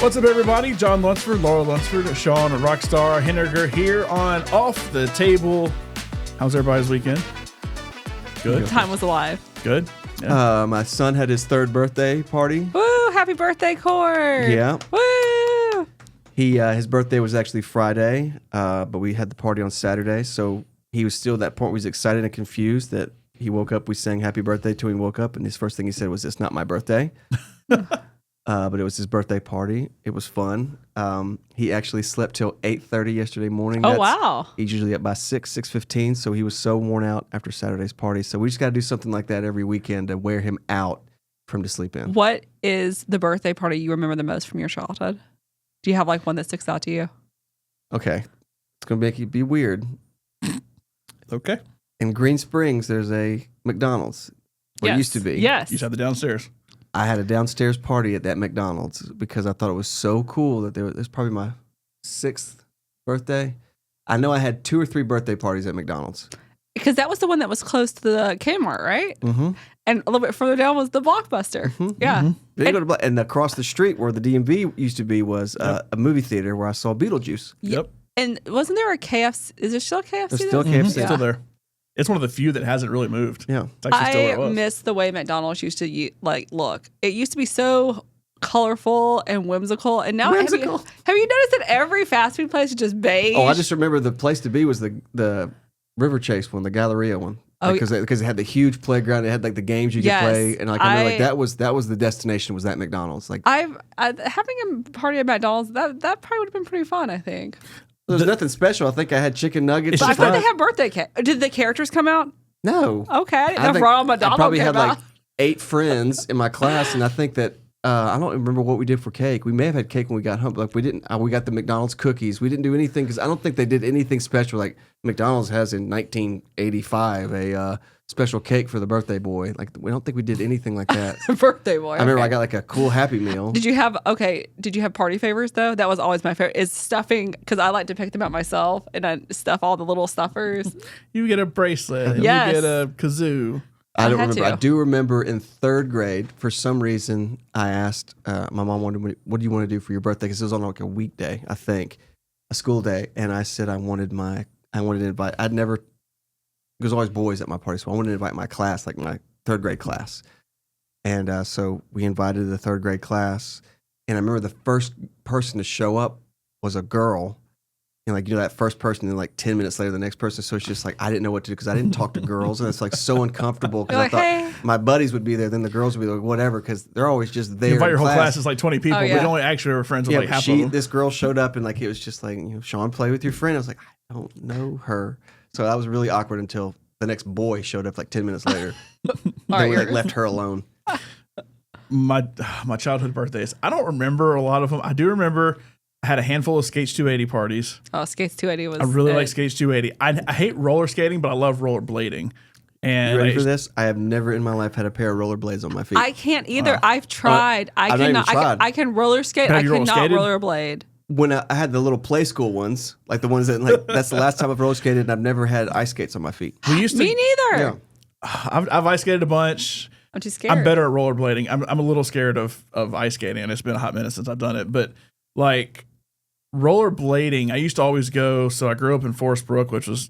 What's up, everybody? John Lunsford, Laurel Lunsford, Sean, Rockstar, Henniger here on Off the Table. How's everybody's weekend? Good. Time was alive. Good. Yeah. My son had his 3rd birthday party. Woo! Happy birthday, Cord. Yeah. Woo! His birthday was actually Friday, but we had the party on Saturday. So he was still at that point where he was excited and confused that he woke up. We sang happy birthday till he woke up, and his first thing he said was, "It's not my birthday." But it was his birthday party. It was fun. He actually slept till 8:30 yesterday morning. Oh, wow. He's usually up by 6:15, so he was so worn out after Saturday's party. So we just got to do something like that every weekend to wear him out for him to sleep in. What is the birthday party you remember the most from your childhood? Do you have like one that sticks out to you? Okay. It's going to make you be weird. Okay. In Green Springs, there's a McDonald's. Or it used to be. Yes. You just had the downstairs. I had a downstairs party at that McDonald's because I thought it was so cool that it was probably my 6th birthday. I know I had 2 or 3 birthday parties at McDonald's. Because that was the one that was close to the Kmart, right? Mm-hmm. And a little bit further down was the Blockbuster. Mm-hmm. Yeah. Mm-hmm. And across the street where the DMV used to be was a movie theater where I saw Beetlejuice. Yep. And wasn't there a KFC? Is there still a KFC? There's still there? KFC. It's still there. It's one of the few that hasn't really moved. Yeah. It's actually still where it I was. miss the way McDonald's used to look. It used to be so colorful and whimsical, and now have you noticed that every fast food place is just beige? Oh, I just remember the place to be was the River Chase one, the Galleria one. Oh, because it had the huge playground. It had like the games you could play, and like I remember like that was the destination, was that McDonald's. Like having a party at McDonald's, that probably would have been pretty fun. I think there's nothing special. I think I had chicken nuggets. But I thought they had birthday cake. Did the characters come out? No. Okay, I didn't know Ronald McDonald I probably came had out. like 8 friends in my class, and I think that I don't remember what we did for cake. We may have had cake when we got home, but like we didn't. We got the McDonald's cookies. We didn't do anything because I don't think they did anything special. Like McDonald's has in 1985 a special cake for the birthday boy. Like we don't think we did anything like that. Birthday boy. I remember I got like a cool Happy Meal. Did you have party favors though? That was always my favorite. Is stuffing, because I like to pick them out myself, and I stuff all the little stuffers. You get a bracelet. Yes. You get a kazoo. I don't remember. I do remember in 3rd grade, for some reason, I asked my mom, "What do you want to do for your birthday?" Because it was on like a weekday, I think, a school day, and I said I wanted to invite. There was always boys at my party, so I wanted to invite my class, like my 3rd grade class, and so we invited the 3rd grade class, and I remember the first person to show up was a girl. And like, that first person, and like 10 minutes later, the next person. So it's just like, I didn't know what to do because I didn't talk to girls. And it's like so uncomfortable because I thought my buddies would be there. Then the girls would be like, whatever, because they're always just there. You invite your whole class is like 20 people, Oh, yeah. but only actually were friends with like half of them. This girl showed up and like, it was just like, Sean, play with your friend. I was like, I don't know her. So that was really awkward until the next boy showed up like 10 minutes later. Then we like left her alone. My childhood birthdays, I don't remember a lot of them. I do remember I had a handful of Skates 280 parties. Oh, Skates 280 was. I really like Skates 280. I hate roller skating, but I love roller blading. And you ready for this? I have never in my life had a pair of rollerblades on my feet. I can't either. I've tried. I've not even tried. I can roller skate. I cannot rollerblade. When I had the little play school ones, like the ones that like that's the last time I've roller skated, and I've never had ice skates on my feet. We used to. Me neither. Yeah. I've ice skated a bunch. I'm too scared. I'm better at rollerblading. I'm a little scared of ice skating, and it's been a hot minute since I've done it. But like rollerblading, I used to always go. So I grew up in Forest Brook, which was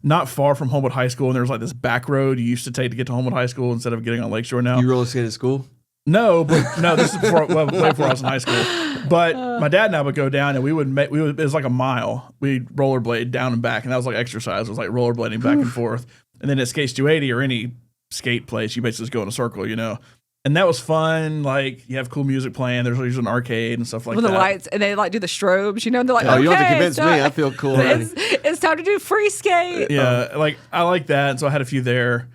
not far from Homewood High School, and there was like this back road you used to take to get to Homewood High School instead of getting on Lakeshore now. You roller skated at school? No, this is way before I was in high school. But my dad and I would go down, and it was like a mile. We'd rollerblade down and back, and that was like exercise. It was like rollerblading back and forth. And then at Skates 280 or any skate place, you basically just go in a circle, And that was fun. Like, you have cool music playing. There's usually an arcade and stuff like that. With the lights, and they like do the strobes, They're like, oh, okay, you don't have to convince me. I feel cool. It's time to do free skate. Yeah, like I like that. And so I had a few there.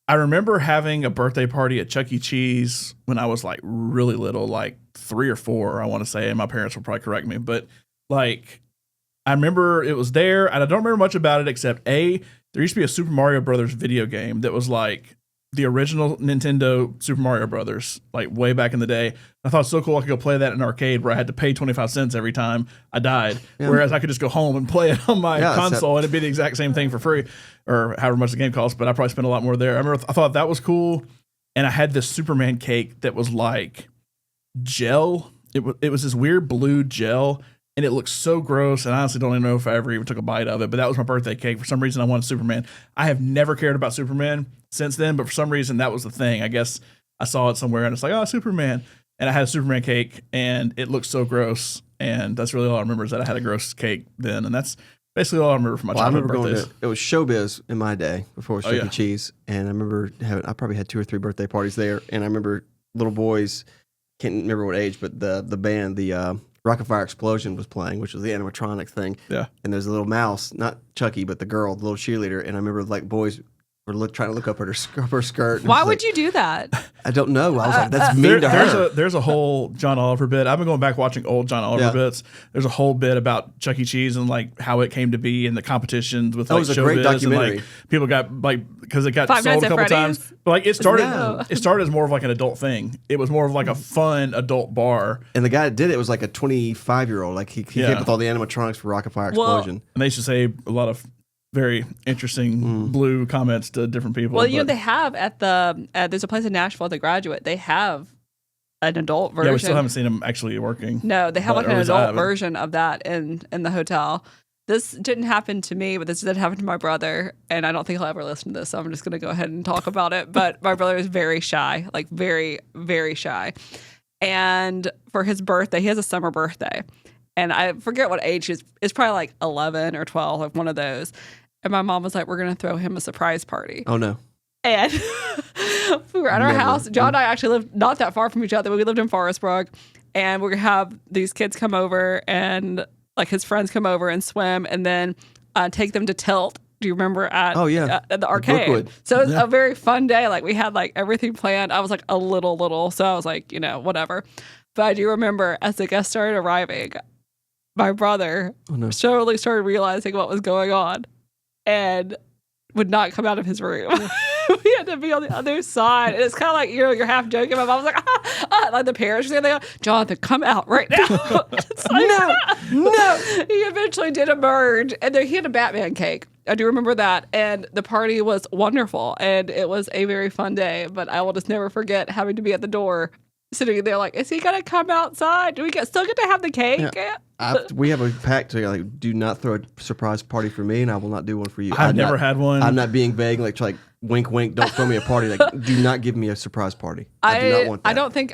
I remember having a birthday party at Chuck E. Cheese when I was like really little, like 3 or 4, I want to say. And my parents will probably correct me. But like, I remember it was there, and I don't remember much about it except there used to be a Super Mario Brothers video game that was like the original Nintendo Super Mario Brothers, like way back in the day. I thought it was so cool I could go play that in an arcade where I had to pay 25 cents every time I died, whereas I could just go home and play it on my console and it'd be the exact same thing for free, or however much the game costs, but I probably spent a lot more there. I thought that was cool, and I had this Superman cake that was like gel it was this weird blue gel, and it looked so gross. And I honestly don't even know if I ever even took a bite of it. But that was my birthday cake. For some reason, I wanted Superman. I have never cared about Superman since then, but for some reason, that was the thing. I guess I saw it somewhere, and it's like, oh, Superman. And I had a Superman cake, and it looked so gross. And that's really all I remember is that I had a gross cake then, and that's basically all I remember from my childhood birthdays. It was Showbiz in my day before it was Chuck E. Cheese, and I remember I probably had 2 or 3 birthday parties there, and I remember little boys, can't remember what age, but the band, the Rocket Fire Explosion was playing, which was the animatronic thing. Yeah. And there's a little mouse, not Chucky, but the girl, the little cheerleader, and I remember like boys were trying to look up at her skirt. Why would you do that? I don't know. I was like, that's mean to her. There's a whole John Oliver bit. I've been going back watching old John Oliver bits. There's a whole bit about Chuck E. Cheese and like how it came to be and the competitions with like it was a great documentary. And, like, people got like because it got Five sold Nights a at couple Freddy's? times. But like it started as more of like an adult thing. It was more of like a fun adult bar. And the guy that did it was like a 25-year-old. Like he came up with all the animatronics for Rocket Fire Explosion. And they used to say a lot of very interesting blue comments to different people. Well, you know, they have at there's a place in Nashville at the Graduate. They have an adult version. Yeah, we still haven't seen them actually working. No, they have like an adult version of that in the hotel. This didn't happen to me, but this did happen to my brother, and I don't think he'll ever listen to this, so I'm just going to go ahead and talk about it. But my brother is very shy, like very, very shy. And for his birthday, he has a summer birthday. And I forget what age he is. It's probably like 11 or 12, like one of those. And my mom was like, we're going to throw him a surprise party. Oh, no. And we were at our house. John and I actually lived not that far from each other. We lived in Forestbrook. And we're going to have these kids come over and like his friends come over and swim and then take them to Tilt. Do you remember at the arcade? Brookwood. So it was a very fun day. Like we had like everything planned. I was like a little. So I was like, you know, whatever. But I do remember as the guests started arriving, my brother slowly started realizing what was going on and would not come out of his room. We had to be on the other side. And it's kind of like, you know, you're half joking. My mom was like, like the parents were saying, they go, Jonathan, come out right now. It's like, no. He eventually did emerge. And then he had a Batman cake. I do remember that. And the party was wonderful. And it was a very fun day. But I will just never forget having to be at the door, sitting there like, is he going to come outside? Do we still get to have the cake? Yeah. We have a pact to like, do not throw a surprise party for me, and I will not do one for you. I've never had one. I'm not being vague, like wink, wink. Don't throw me a party. Like, do not give me a surprise party. I do not want that. I don't think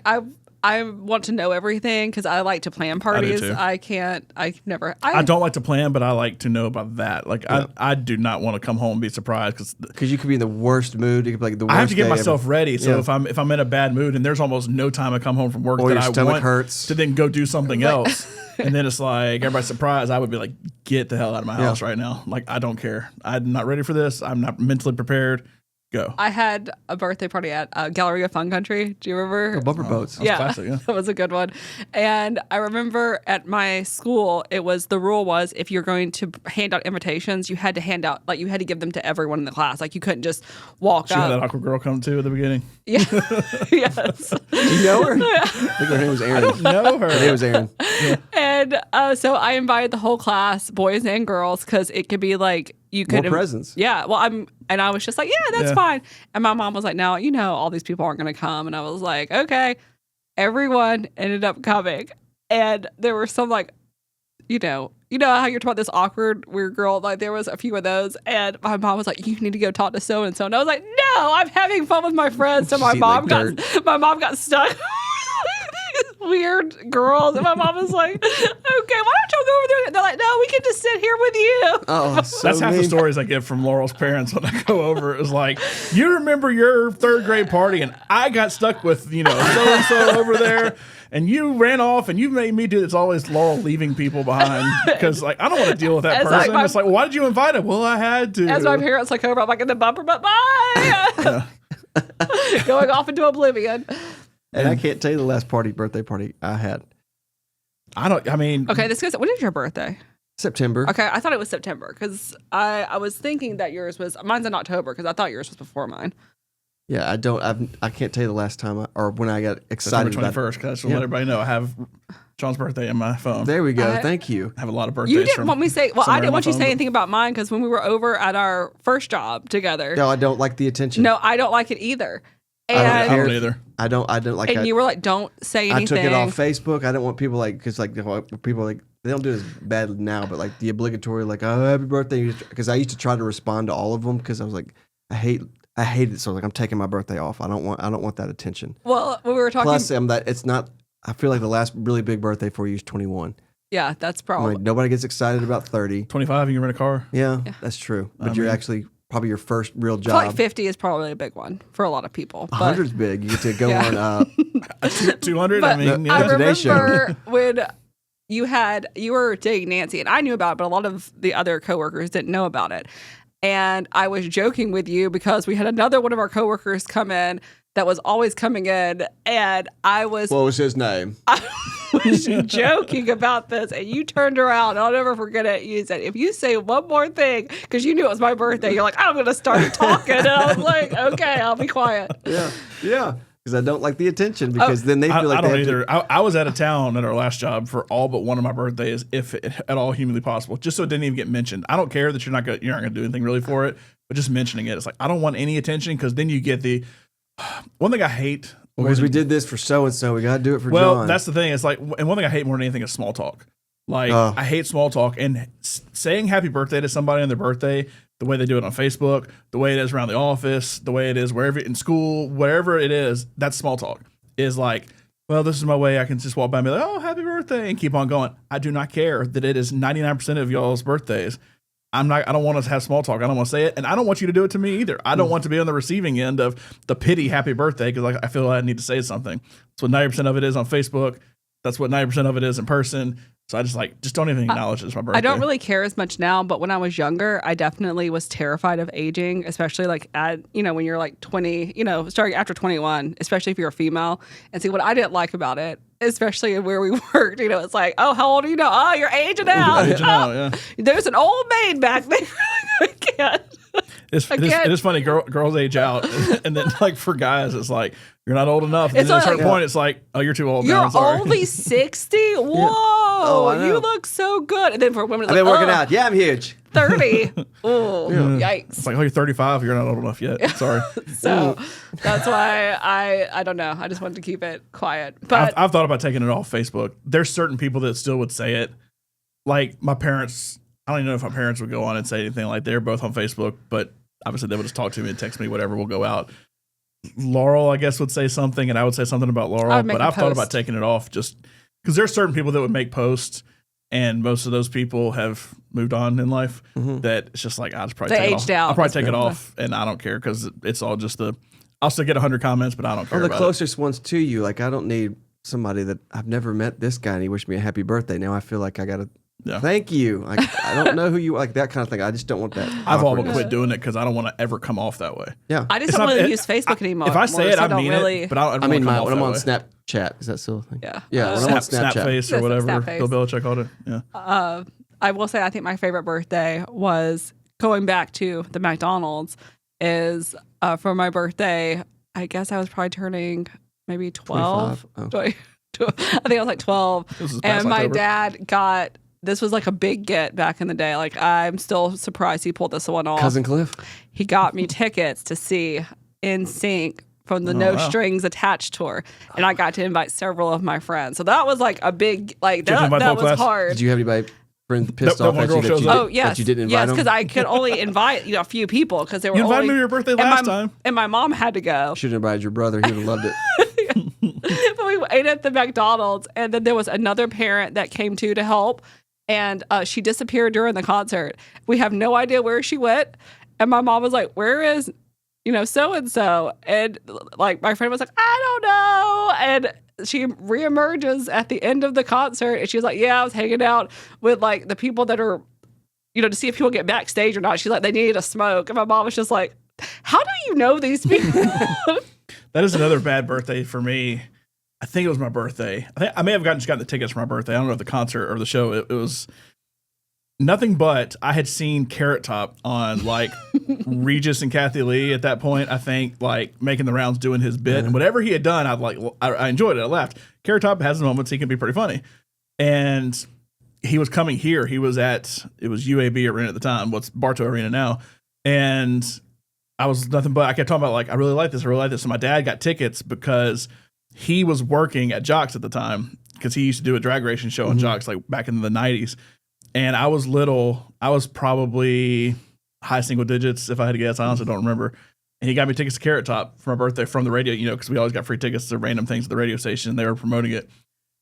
I want to know everything because I like to plan parties. I don't like to plan, but I like to know about that. Like I do not want to come home and be surprised because you could be in the worst mood. You could be like the worst. I have to get myself ever. ready. So if I'm in a bad mood and there's almost no time I come home from work or that your I stomach want hurts. To then go do something else, and then it's like everybody's surprised. I would be like, get the hell out of my house right now. Like I don't care. I'm not ready for this. I'm not mentally prepared. Go. I had a birthday party at Galleria Fun Country. Do you remember? Bumper boats. Yeah, classic, yeah. That was a good one. And I remember at my school, the rule was if you're going to hand out invitations, you had to hand out, like you had to give them to everyone in the class. Like you couldn't just walk She had up. that awkward girl come too at the beginning. Yeah. Yes. Do you know her? I think her name was Erin. I don't know her. Her name was Erin. Yeah. And so I invited the whole class, boys and girls, because it could be like, you could more presents. Yeah. Well, I was just like, yeah, that's fine. And my mom was like, no, you know, all these people aren't going to come. And I was like, okay. Everyone ended up coming. And there were some like, you know how you're talking about this awkward, weird girl? Like there was a few of those. And my mom was like, you need to go talk to so-and-so. And I was like, no, I'm having fun with my friends. So my mom got stuck. Weird girls, and my mom was like, okay, why don't y'all go over there? And they're like, no, we can just sit here with you. Oh, that's half the stories I get from Laurel's parents when I go over. It was like, you remember your third grade party and I got stuck with so-and-so over there and you ran off and you made me do this. It's always Laurel leaving people behind because like I don't want to deal with that person. It's like, why did you invite him? Well, I had to. As my parents look over, I'm like in the bumper, but bye. Going off into oblivion. And I can't tell you the last birthday party I had. Okay, this goes. When is your birthday? September. Okay, I thought it was September because I was thinking that mine's in October because I thought yours was before mine. Yeah, I can't tell you the last time or when I got excited September 21st, because I just want to let everybody know I have John's birthday in my phone. There we go. Thank you. I have a lot of birthdays. You didn't want me to say, I didn't want you to say anything about mine because when we were over at our first job together. No, I don't like the attention. No, I don't like it either. And I don't either. I don't like. And you were like, don't say anything. I took it off Facebook. I didn't want people like, because like people like, they don't do it as bad now, but like the obligatory like, oh, happy birthday, because I used to try to respond to all of them because I was like, I hate it. So like, I'm taking my birthday off. I don't want that attention. Well, we were talking. Plus, it's not. I feel like the last really big birthday for you is 21. Yeah, that's probably. Like, nobody gets excited about 30. 25, you can rent a car. Yeah, that's true. But you're actually probably your first real I job. feel like 50 is probably a big one for a lot of people. 100's big. You get to go on. 200. But I mean, I yeah. Today Show. remember when you were dating Nancy, and I knew about it, but a lot of the other coworkers didn't know about it. And I was joking with you because we had another one of our coworkers come in that was always coming in, and I was What was his name? was joking about this, and you turned around, and I'll never forget it. You said, if you say one more thing, because you knew it was my birthday, you're like, I'm going to start talking. And I was like, okay, I'll be quiet. Yeah. Because I don't like the attention, because then they feel like I don't they have either. to. I was out of town at our last job for all but one of my birthdays, if at all humanly possible, just so it didn't even get mentioned. I don't care that you're not going to do anything really for it, but just mentioning it, it's like, I don't want any attention, because then you get the one thing I hate. Because we did this for so and so, we got to do it for Well, John. that's the thing. It's like, and one thing I hate more than anything is small talk. Like, I hate small talk, and saying happy birthday to somebody on their birthday, the way they do it on Facebook, the way it is around the office, the way it is wherever in school, whatever it is, that's small talk. Is like, well, this is my way. I can just walk by and be like, oh, happy birthday, and keep on going. I do not care that it is 99% of y'all's birthdays. I don't want to have small talk. I don't want to say it, and I don't want you to do it to me either. I don't want to be on the receiving end of the pity happy birthday, because like, I feel like I need to say something. That's what 90% of it is on Facebook. That's what 90% of it is in person. So I just don't even acknowledge it's my birthday. I don't really care as much now, but when I was younger, I definitely was terrified of aging, especially like when you're like 20, starting after 21, especially if you're a female. And see, what I didn't like about it, especially where we worked, it's like, oh, how old are you now? Oh, you're aging out. Yeah. There's an old maid back there. I can't. It is funny. Girls age out, and then like for guys, it's like you're not old enough. And then at a certain point, it's like, oh, you're too old. You're now. I'm sorry. only 60. Whoa, you look so good. And then for women, it's I've been working out. Yeah, I'm huge. 30. Oh, yikes! It's like, oh, you're 35. You're not old enough yet. Sorry. So that's why I don't know. I just wanted to keep it quiet. But I've thought about taking it off Facebook. There's certain people that still would say it. Like my parents. I don't even know if my parents would go on and say anything. Like, they're both on Facebook, but obviously they would just talk to me and text me, whatever, we'll go out. Laurel, I guess, would say something, and I would say something about Laurel, but I've thought about taking it off just because there's certain people that would make posts, and most of those people have moved on in life, that it's just like, I'll just probably take it off. I'll probably take it off, and I don't care, because it's all just I'll still get 100 comments, but I don't care the about closest ones to you, like, I don't need somebody that I've never met this guy and he wished me a happy birthday. Now I feel like I got to thank you. Like, I don't know who you like, that kind of thing. I just don't want that. I've all but quit doing it because I don't want to ever come off that way. Yeah. I just don't really use Facebook anymore. If I say it, I mean it, but I mean, when I'm on Snapchat, is that still a thing? Yeah. Yeah, when I'm on Snapchat. Snapface or whatever Bill Belichick called it. Yeah. I will say, I think my favorite birthday was going back to the McDonald's is for my birthday. I guess I was probably turning maybe 12. I think I was like 12. And my dad got, this was like a big get back in the day. Like, I'm still surprised he pulled this one off. Cousin Cliff. He got me tickets to see NSYNC from the No Strings Attached tour. And I got to invite several of my friends. So that was like a big, like, that was hard. Did you have anybody pissed off at you that you didn't invite them? Yes, because I could only invite a few people because they were. You invited me to your birthday last time, and my mom had to go. Should have invited your brother. He would have loved it. But we ate at the McDonald's, and then there was another parent that came to help, and she disappeared during the concert. We have no idea where she went, and my mom was like, "Where is, so and so?" And like my friend was like, "I don't know," and she reemerges at the end of the concert, and she was like, "Yeah, I was hanging out with like the people that are, to see if people get backstage or not." She's like, "They needed a smoke," and my mom was just like, "How do you know these people?" That is another bad birthday for me. I think it was my birthday. I may have gotten the tickets for my birthday. I don't know if the concert or the show. It was nothing but I had seen Carrot Top on like Regis and Kathy Lee at that point. I think like making the rounds, doing his bit, and whatever he had done, I enjoyed it. I laughed. Carrot Top has moments he can be pretty funny, and he was coming here. He was it was UAB Arena at the time. What's Bartow Arena now, and I was nothing but I kept talking about like I really like this, I really like this. And my dad got tickets because he was working at Jocks at the time because he used to do a drag racing show on Jocks like back in the 90s. And I was little. I was probably high single digits if I had to guess. I honestly don't remember. And he got me tickets to Carrot Top for my birthday from the radio, you know, because we always got free tickets to random things at the radio station. And they were promoting it.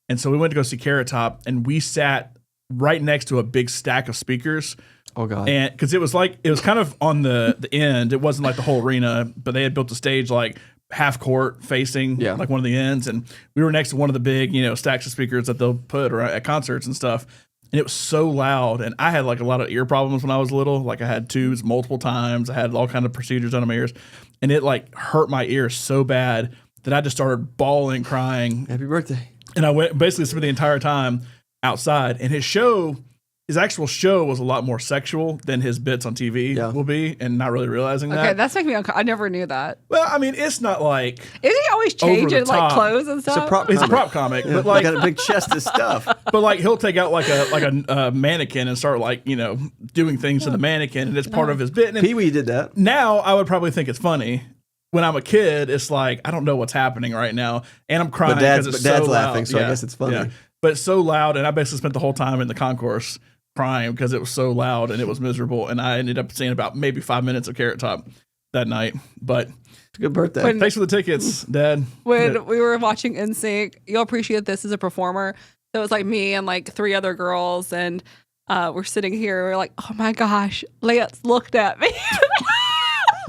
And so we went to go see Carrot Top, and we sat right next to a big stack of speakers. Oh God! And because it was kind of on the end. It wasn't like the whole arena, but they had built a stage like half court facing like one of the ends, and we were next to one of the big, you know, stacks of speakers that they'll put at concerts and stuff. And it was so loud, and I had like a lot of ear problems when I was little. Like I had tubes multiple times. I had all kind of procedures on my ears, and it like hurt my ears so bad that I just started bawling, crying. Happy birthday! And I went basically spent the entire time outside, and his actual show was a lot more sexual than his bits on TV will be, and not really realizing that. Okay, that's making me uncomfortable. I never knew that. Well, I mean, it's not like Is he always changing like clothes and stuff? It's a prop comic, but like got a big chest of stuff. But like he'll take out like a mannequin and start like, you know, doing things to the mannequin, and it's part of his bit. And Pee Wee did that. now I would probably think it's funny. When I'm a kid, it's like I don't know what's happening right now, and I'm crying because it's Dad's so laughing, loud. so I guess it's funny. Yeah. But it's so loud, and I basically spent the whole time in the concourse crying because it was so loud and it was miserable, and I ended up seeing about maybe 5 minutes of Carrot Top that night. But It's a good birthday. thanks for the tickets, Dad. When we were watching NSYNC, you'll appreciate this as a performer. So it was like me and like 3 other girls, and we're sitting here. We're like, oh my gosh, Lance looked at me.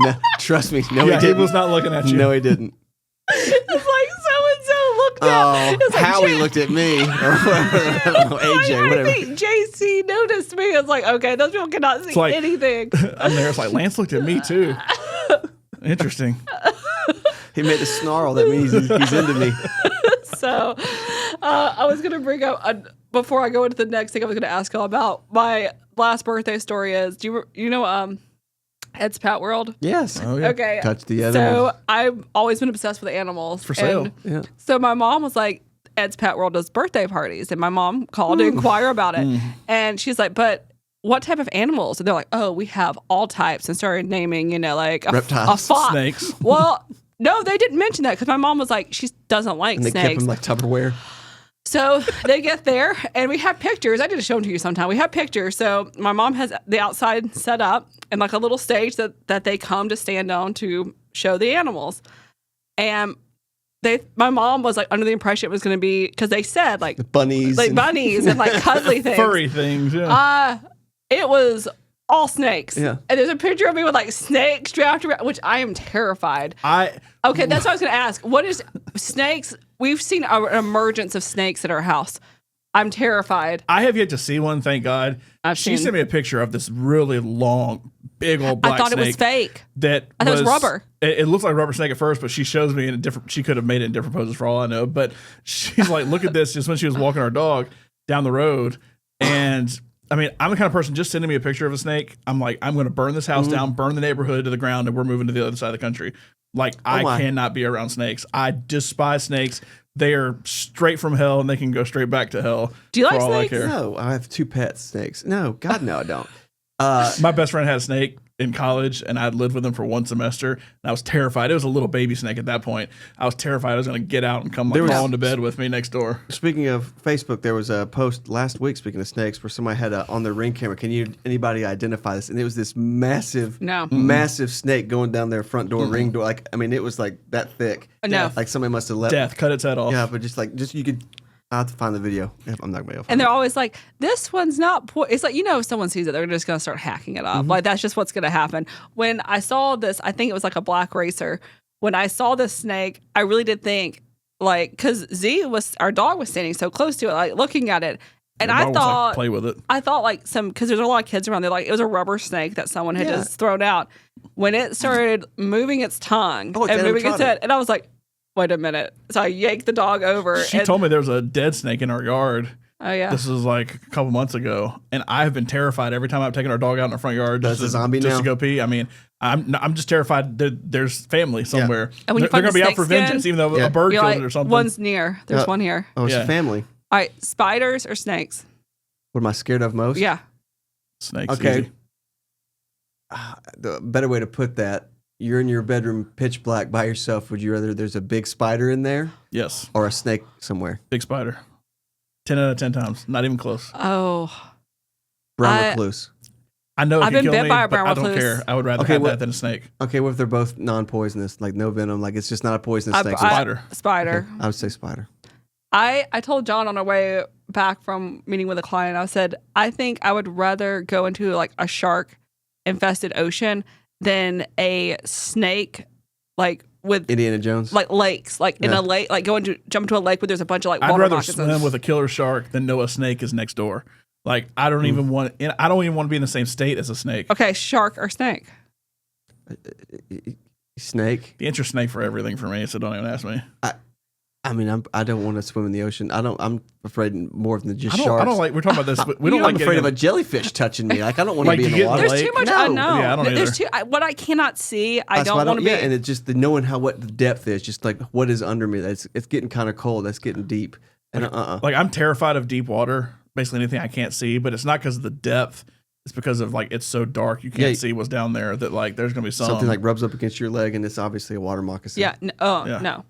No, trust me. No, Yeah, he didn't. was not looking at you. No, he didn't. It's like so-and-so looked at me. Oh, Howie looked at me. Or I don't know, AJ, whatever. I think JC noticed me. It's like, okay, those people cannot see like- anything. I'm there. It's like Lance looked at me too. Interesting. He made a snarl. That means he's into me. So I was going to bring up, before I go into the next thing I was going to ask y'all about, my last birthday story is, do you know Ed's Pet World? Yes. Oh, yeah. Okay. Touch the animals. So I've always been obsessed with animals. For sale. And Yeah. so my mom was like, Ed's Pet World does birthday parties. And my mom called to inquire about it. And she's like, but what type of animals? And they're like, oh, we have all types. And started naming, you know, like a Reptiles. fox. Snakes. Well, no, they didn't mention that because my mom was like, she doesn't like And they kept snakes. him like Tupperware. So they get there and we have pictures. I need to show them to you sometime. We have pictures. So my mom has the outside set up and like a little stage that they come to stand on to show the animals. And my mom was like under the impression it was going to be, because they said like Bunnies. like bunnies and like cuddly things. Furry things. Yeah. It was all snakes. Yeah. And there's a picture of me with like snakes strapped around, which I am terrified. Okay, that's what I was going to ask. What is snakes? We've seen an emergence of snakes at our house. I'm terrified. I have yet to see one, thank God. She sent me a picture of this really long, big old black I thought snake. it was fake. I thought it was rubber. It looks like rubber snake at first, but she shows me in a different. She could have made it in different poses for all I know. But she's like, look at this. Just when she was walking our dog down the road, and I mean, I'm the kind of person just sending me a picture of a snake. I'm like, I'm going to burn this house down, burn the neighborhood to the ground, and we're moving to the other side of the country. Like, I cannot be around snakes. I despise snakes. They are straight from hell, and they can go straight back to hell. Do you like for all snakes? I care. No, I have 2 pet snakes. No, God, no, I don't. My best friend had a snake in college, and I'd lived with him for 1 semester, and I was terrified. It was a little baby snake at that point. I was terrified I was going to get out and come crawl into bed with me next door. Speaking of Facebook, there was a post last week, speaking of snakes, where somebody had on their Ring camera. Can anybody identify this? And it was this massive snake going down their front door, ring door. Like, I mean, it was like that thick. No. Like somebody must have left. Death, cut its head off. Yeah, but just you could. I'll have to find the video. I'm not going to be able to find And they're it. always like, this one's not it's like, you know, if someone sees it, they're just going to start hacking it up. Like, that's just what's going to happen. When I saw this, I think it was like a black racer. When I saw this snake, I really did think, like, because our dog was standing so close to it, like looking at it. And Your I dog was thought, like, play with it. I thought like because there's a lot of kids around there, like it was a rubber snake that someone had just thrown out. When it started moving its tongue and moving its head, and I was like, wait a minute. So I yanked the dog over. She told me there was a dead snake in our yard. Oh, yeah. This was like a couple months ago. And I've been terrified every time I've taken our dog out in our front yard That's a zombie just now? to go pee. I mean, I'm just terrified that there's family somewhere. And when you They're find going to be the out for snake skin, vengeance, even though a bird You're killed like, it or something. one's near. There's one here. Oh, it's Yeah. a family. All right, spiders or snakes? What am I scared of most? Yeah. Snakes. Okay. Easy. The better way to put that, you're in your bedroom pitch black by yourself, would you rather there's a big spider in there Yes. or a snake somewhere? Big spider. 10 out of 10 times. Not even close. Oh. Brown recluse. I know it I've can been kill bit me, by a but brown I don't recluse. care. I would rather Okay, have what- that than a snake. Okay, what if they're both non-poisonous, like no venom, like it's just not a poisonous snake? so Spider. Spider. I would say spider. I told John on our way back from meeting with a client, I said, I think I would rather go into like a shark infested ocean than a snake like with Indiana Jones. like lakes, like in Yeah. a lake, like jump into a lake where there's a bunch of like I'd water rather moccasins. swim with a killer shark than know a snake is next door. Like I don't even want to be in the same state as a snake. Okay, shark or snake? Snake. The answer's snake for everything for me, so don't even ask me. I mean, I don't want to swim in the ocean. I'm afraid more than just I sharks. don't like. We're talking about this, but we don't I'm like. afraid of getting a jellyfish touching me. Like I don't want Like, to be you in the get in water. the There's lake? too much No. unknown. Yeah, I don't There's what I cannot see. I That's why don't want to be. Yeah, and it's just the knowing what the depth is. Just like what is under me. It's getting kind of cold. That's getting deep. And Like I'm terrified of deep water. Basically anything I can't see, but it's not because of the depth. It's because of like it's so dark you can't see what's down there. That like there's gonna be something like rubs up against your leg, and it's obviously a water moccasin. Yeah. No.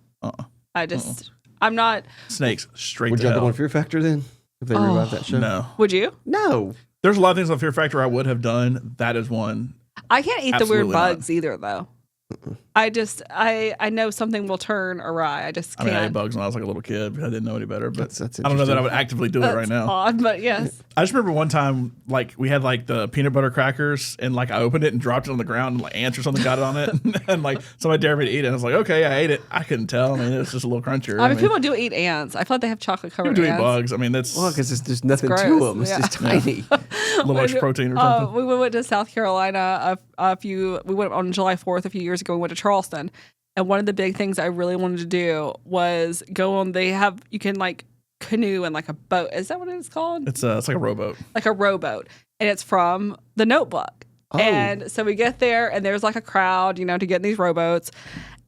I just. I'm not. Snakes straight Would to you have hell. on Fear Factor then? If they revived that show? No. Would you? No. There's a lot of things on Fear Factor I would have done. That is one. I can't eat the Absolutely weird bugs either, though. I know something will turn awry. I just I can't. mean, I ate bugs when I was like a little kid, but I didn't know any better. But That's I don't know that I interesting. would actively do it right now. Odd, but yes. I just remember one time, like we had like the peanut butter crackers, and like I opened it and dropped it on the ground, and like ants or something got it on it, and like somebody dared me to eat it. I was like, okay, I ate it. I couldn't tell. I mean, it was just a little crunchier. I mean, people do eat ants. I feel like they have chocolate covered people do eat ants. bugs. I mean, that's Well, because there's nothing to gross, them. It's yeah. just tiny. a little extra protein or something. We went to South Carolina we went on July 4th a few years ago. We went to Charleston. And one of the big things I really wanted to do was go on. You can like canoe and like a boat. Is that what it's called? It's like a rowboat. Like a rowboat. And it's from The Notebook. Oh. And so we get there and there's like a crowd, to get in these rowboats.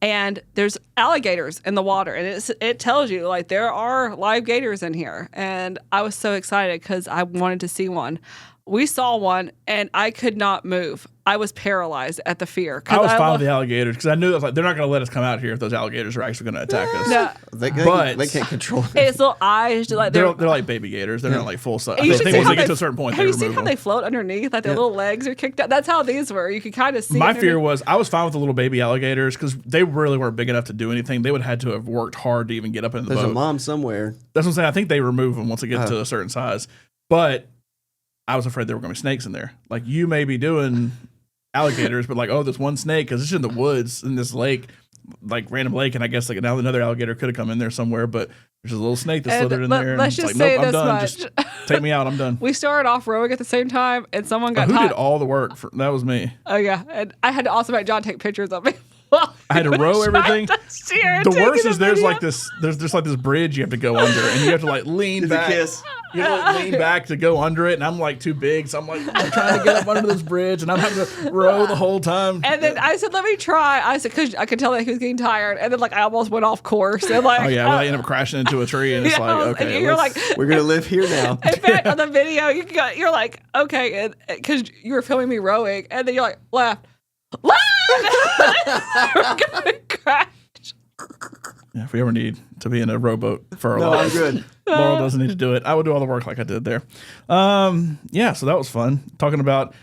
And there's alligators in the water. And it tells you like there are live gators in here. And I was so excited because I wanted to see one. We saw one and I could not move. I was paralyzed at the fear. I was fine with the alligators because I knew that like they're not going to let us come out here if those alligators are actually going to attack us. No, They can't control it. its little eyes, like They're like baby gators. They're not like full size. I You think should see once how they get they- to a certain point, Have they you seen remove how them. they float underneath? Like their little legs are kicked out. That's how these were. You could kind of see. My underneath. fear was I was fine with the little baby alligators because they really weren't big enough to do anything. They would have had to have worked hard to even get up in the There's boat. a mom somewhere. That's what I'm saying. I think they remove them once they get to a certain size. But I was afraid there were going to be snakes in there. Like you may be doing alligators, but like, oh, there's one snake because it's in the woods in this lake, like random lake, and I guess like now another alligator could have come in there somewhere, but there's a little snake that And slithered in there. And let's it's just like, say nope, I'm this done. much. Just take me out. I'm done. We started off rowing at the same time, and someone got Who tied. did all the work? That was me. Oh yeah, and I had to also make John take pictures of me. I had to row everything. The worst is there's like this bridge you have to go under, and you have to like lean back. You have to like lean back to go under it, and I'm like too big, so I'm trying to get up under this bridge, and I'm having to row the whole time. And then I said, "Let me try." I said, "Cause I could tell that he was getting tired." And then like I almost went off course, and like Oh yeah, well, I ended up crashing into a tree, and it's like, okay, and you're like, We're gonna live here now. in fact, on the video, you're like, okay, because you were filming me rowing, and then you're like, left. We're gonna crash. yeah, if we ever need to be in a rowboat for our No, I'm lives, good. Laurel doesn't need to do it. I would do all the work like I did there. Yeah, so that was fun talking about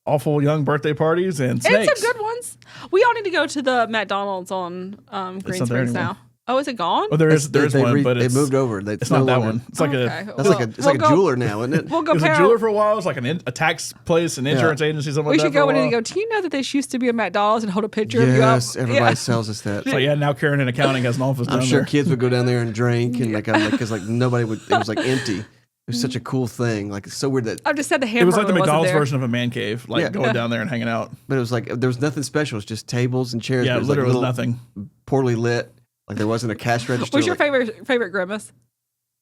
awful young birthday parties and snakes. And some good ones. We all need to go to the McDonald's on Green not there Springs anymore. now. Oh, is it gone? Oh, there is one, but they it's moved over. It's not that one. It's like Okay. a That's like a jeweler now, isn't it? We'll go it was a pair. jeweler for a while. It was like a tax place, an insurance agency, something We like should that. go for a in and while. go. Do you know that they used to be a McDonald's and hold a picture of you up? Yes, everybody sells us that. So yeah, now Karen in accounting has an office down I'm sure there. kids would go down there and drink and because like nobody would. It was like empty. It was such a cool thing. Like it's so weird that. I've just said the It hamburger was like the McDonald's wasn't there. version of a man cave, like Yeah. going down there and hanging out. But it was like there was nothing special. It was just tables and chairs. Yeah, but it was literally like nothing. Poorly lit. Like there wasn't a cash register. What's your like, favorite grimace?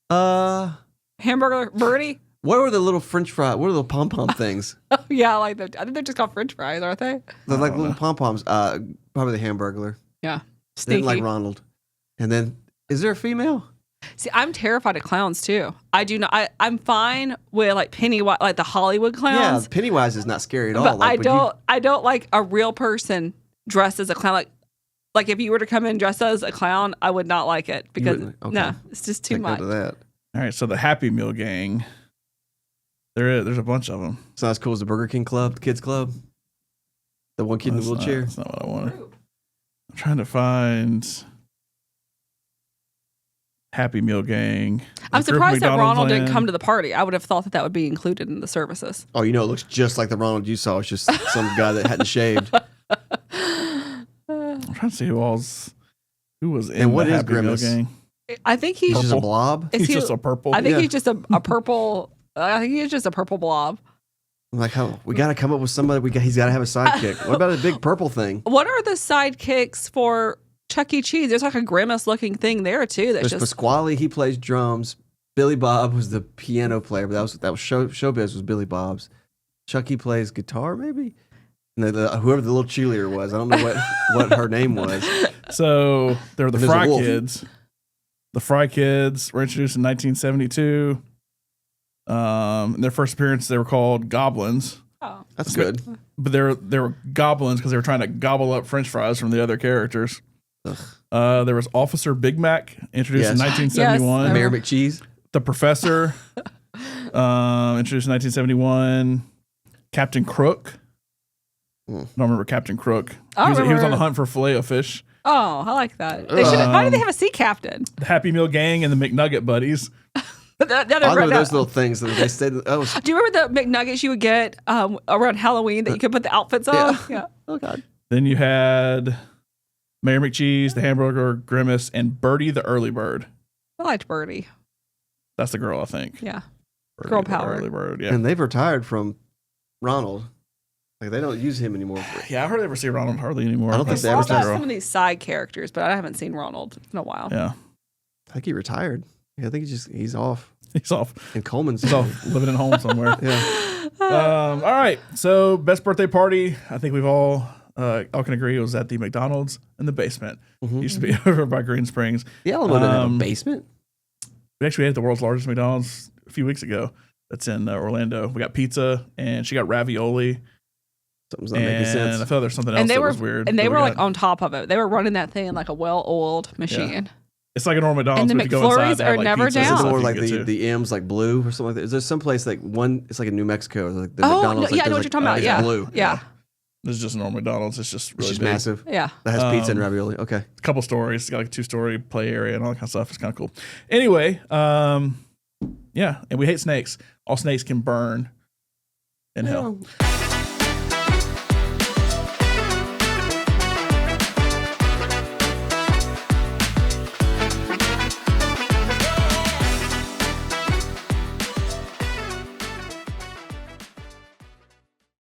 Hamburger, Birdie? What were the little French fry? What are the little pom pom things? Yeah, I like them. I think they're just called French fries, aren't they? They're like little pom poms. Probably the Hamburglar. Yeah, Didn't sneaky. like Ronald. And then is there a female? See, I'm terrified of clowns too. I do not. I'm fine with like Pennywise, like the Hollywood Yeah, clowns. Pennywise is not scary at all. But Like, I don't like a real person dressed as a clown. Like if you were to come in dressed as a clown, I would not like it because no, it's just too much. That. All right, so the Happy Meal gang. There's a bunch of them. It's not as cool as the Burger King Club, the kids club. The one kid in the wheelchair. That's not what I wanted. I'm trying to find Happy Meal gang. I'm surprised that Ronald didn't come to the party. I would have thought that would be included in the services. Oh, it looks just like the Ronald you saw. It's just some guy that hadn't shaved. I'm trying to see who was in and what the is Happy Grimace? Meal gang. I think he's just a blob. He's just a purple. I think he's just a purple. I think he's just a purple blob. I'm like, we got to come up with somebody. He's got to have a sidekick. What about a big purple thing? What are the sidekicks for Chuck E. Cheese? There's like a Grimace looking thing there too. There's Pasquale. He plays drums. Billy Bob was the piano player, but that was Showbiz was Billy Bob's. Chucky plays guitar, maybe. And whoever the little cheerleader was, I don't know what her name was. So there were the Fry Kids. The Fry Kids were introduced in 1972. In their first appearance, they were called Goblins. Oh, that's good. But they were goblins because they were trying to gobble up French fries from the other characters. There was Officer Big Mac, introduced in 1971. Yes. Mayor McCheese. The Professor, introduced in 1971. Captain Crook. I don't remember Captain Crook. He was on the hunt for Filet-O-Fish. Oh, I like that. Why do they have a sea captain? The Happy Meal gang and the McNugget Buddies. I know those little things that they said. Do you remember the McNuggets you would get around Halloween that you could put the outfits on? Yeah. Oh, God. Then you had Mayor McCheese, the Hamburger, Grimace, and Birdie the Early Bird. I liked Birdie. That's the girl, I think. Yeah. Birdie, Girl power. Early Bird, yeah. And they've retired from Ronald. Like, they don't use him anymore. Yeah, I hardly ever see Ronald hardly anymore. I don't think they I've ever saw see some of these side characters, but I haven't seen Ronald in a while. Yeah. I think he retired. Yeah, I think he's off. He's off. And Coleman's He's off living at home somewhere. Yeah. All right. So, best birthday party. I think we've all can agree it was at the McDonald's in the basement. Mm-hmm. Used to be over by Green Springs. The Alamo didn't have a basement. We actually ate at the world's largest McDonald's a few weeks ago. That's in Orlando. We got pizza and she got ravioli. Something's not making sense. And I thought there's something else that was weird. And they were like on top of it. They were running that thing like a well-oiled machine. Yeah. It's like a normal McDonald's. And the McFlurries are never down. Is it more like the M's like blue or something like that? Is there some place like one? It's like in New Mexico. Like the McDonald's. No, yeah, I know what you're talking about. Yeah, blue. Yeah. This is just a normal McDonald's. It's just really big. Massive. Yeah. That has pizza and ravioli. Okay. A couple stories. It's got like a 2-story play area and all that kind of stuff. It's kind of cool. Anyway, yeah, and we hate snakes. All snakes can burn in hell.